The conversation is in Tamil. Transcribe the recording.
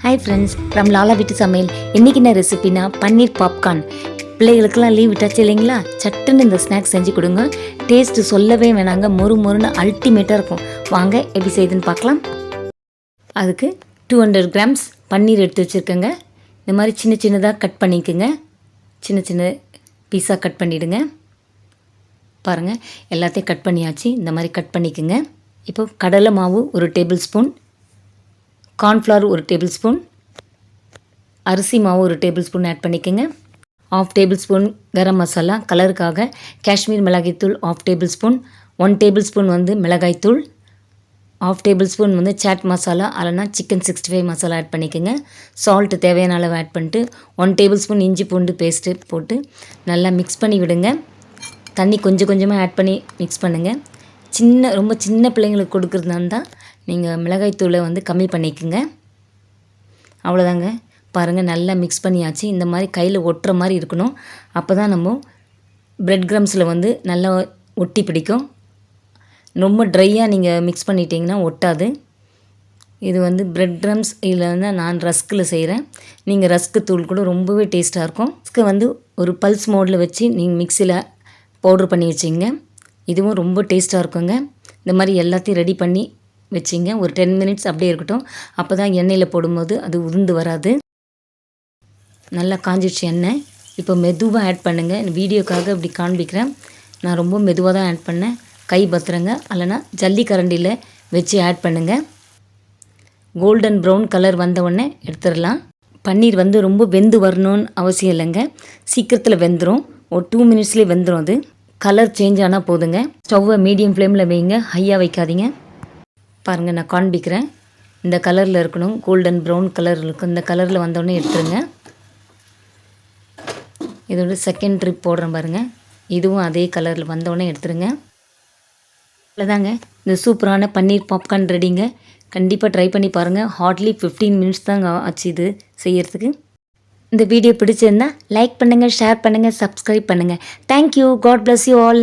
ஹாய் ஃப்ரெண்ட்ஸ், ஃப்ரம் லாலா வீட்டு சமையல். இன்றைக்கி என்ன ரெசிபினா பன்னீர் பாப்கார்ன். பிள்ளைகளுக்கெல்லாம் லீவ் விட்டாச்சு இல்லைங்களா, சட்டுன்னு இந்த ஸ்நாக்ஸ் செஞ்சு கொடுங்க. டேஸ்ட்டு சொல்லவே வேணாங்க, மொறு மொறுன்னு அல்டிமேட்டாக இருக்கும். வாங்க எப்படி செய்யுதுன்னு பார்க்கலாம். அதுக்கு 200 கிராம்ஸ் பன்னீர் எடுத்து வச்சுருக்கேங்க. இந்த மாதிரி சின்ன சின்னதாக கட் பண்ணிக்கோங்க. சின்ன சின்ன பீஸாக கட் பண்ணிவிடுங்க. பாருங்கள், எல்லாத்தையும் கட் பண்ணியாச்சு. இந்த மாதிரி கட் பண்ணிக்கோங்க. இப்போ கடலை மாவு 1 table spoon, cornflour 1 table spoon, அரிசி மாவு 1 டேபிள் ஸ்பூன் ஆட் பண்ணிக்கோங்க. 1/2 டேபிள் ஸ்பூன் கரம் மசாலா கலருக்காக, காஷ்மீர் மிளகாய்த்தூள் 1/2 டேபிள் ஸ்பூன், 1 டேபிள் ஸ்பூன் மிளகாய்த்தூள், 1/2 டேபிள் ஸ்பூன் சாட் மசாலா அல்லனா சிக்கன் 65 மசாலா ஆட் பண்ணிக்கோங்க. சால்ட்டு தேவையான அளவு ஆட் பண்ணிட்டு 1 டேபிள் ஸ்பூன் இஞ்சி பூண்டு பேஸ்ட்டு போட்டு நல்லா மிக்ஸ் பண்ணி விடுங்க. தண்ணி கொஞ்சம் கொஞ்சமாக ஆட் பண்ணி மிக்ஸ் பண்ணுங்கள். ரொம்ப சின்ன பிள்ளைங்களுக்கு கொடுக்குறதா இருந்தால் நீங்கள் மிளகாய்த்தூளை கம்மி பண்ணிக்கோங்க. அவ்வளோதாங்க. பாருங்கள், நல்லா மிக்ஸ் பண்ணியாச்சு. இந்த மாதிரி கையில் ஒட்டுற மாதிரி இருக்கணும். அப்போ தான் நம்ம பிரெட் க்ரம்ஸில் நல்லா ஒட்டி பிடிக்கும். ரொம்ப ட்ரையாக நீங்கள் மிக்ஸ் பண்ணிட்டீங்கன்னா ஒட்டாது. இது பிரெட் க்ரம்ஸ் இதில் நான் ரஸ்கில் செய்கிறேன். நீங்கள் ரஸ்க்கு தூள் கூட ரொம்பவே டேஸ்ட்டாக இருக்கும். ரஸ்க்கு ஒரு பல்ஸ் மோடில் வச்சு நீங்கள் மிக்சியில் பவுட்ரு பண்ணி வச்சிங்க. இதுவும் ரொம்ப டேஸ்ட்டாக இருக்குங்க. இந்த மாதிரி எல்லாத்தையும் ரெடி பண்ணி வச்சிங்க. ஒரு 10 மினிட்ஸ் அப்படியே இருக்கட்டும். அப்போ தான் எண்ணெயில் போடும்போது அது உதிர்ந்து வராது. நல்லா காஞ்சிடுச்சு எண்ணெய். இப்போ மெதுவாக ஆட் பண்ணுங்கள். வீடியோக்காக இப்படி காண்பிக்கிறேன். நான் ரொம்ப மெதுவாக தான் ஆட் பண்ணேன். கை பத்திரங்க, அல்லனா ஜல்லி கரண்டியில் வச்சு ஆட் பண்ணுங்கள். கோல்டன் ப்ரௌன் கலர் வந்தவுடனே எடுத்துடலாம். பன்னீர் ரொம்ப வெந்து வரணும்னு அவசியம் இல்லைங்க. சீக்கிரத்தில் வெந்துடும். ஒரு 2 மினிட்ஸ்லேயே வெந்துடும். அது கலர் சேஞ்ச் ஆனால் போதுங்க. ஸ்டவ்வை மீடியம் ஃப்ளேமில் வைங்க, ஹையாக வைக்காதீங்க. பாருங்கள், நான் காண்பிக்கிறேன். இந்த கலரில் இருக்கணும், கோல்டன் ப்ரௌன் கலர் இருக்கும். இந்த கலரில் வந்தோடனே எடுத்துருங்க. இதோட செகண்ட் ட்ரிப் போடுறேன் பாருங்கள். இதுவும் அதே கலரில் வந்தோடனே எடுத்துருங்க. அவ்வளோதாங்க, இந்த சூப்பரான பன்னீர் பாப்கார்ன் ரெடிங்க. கண்டிப்பாக ட்ரை பண்ணி பாருங்கள். ஹார்ட்லி 15 மினிட்ஸ் தாங்க ஆச்சு இது செய்யறதுக்கு. இந்த வீடியோ பிடிச்சிருந்தா லைக் பண்ணுங்கள், ஷேர் பண்ணுங்கள், சப்ஸ்கிரைப் பண்ணுங்கள். Thank you. God bless you all.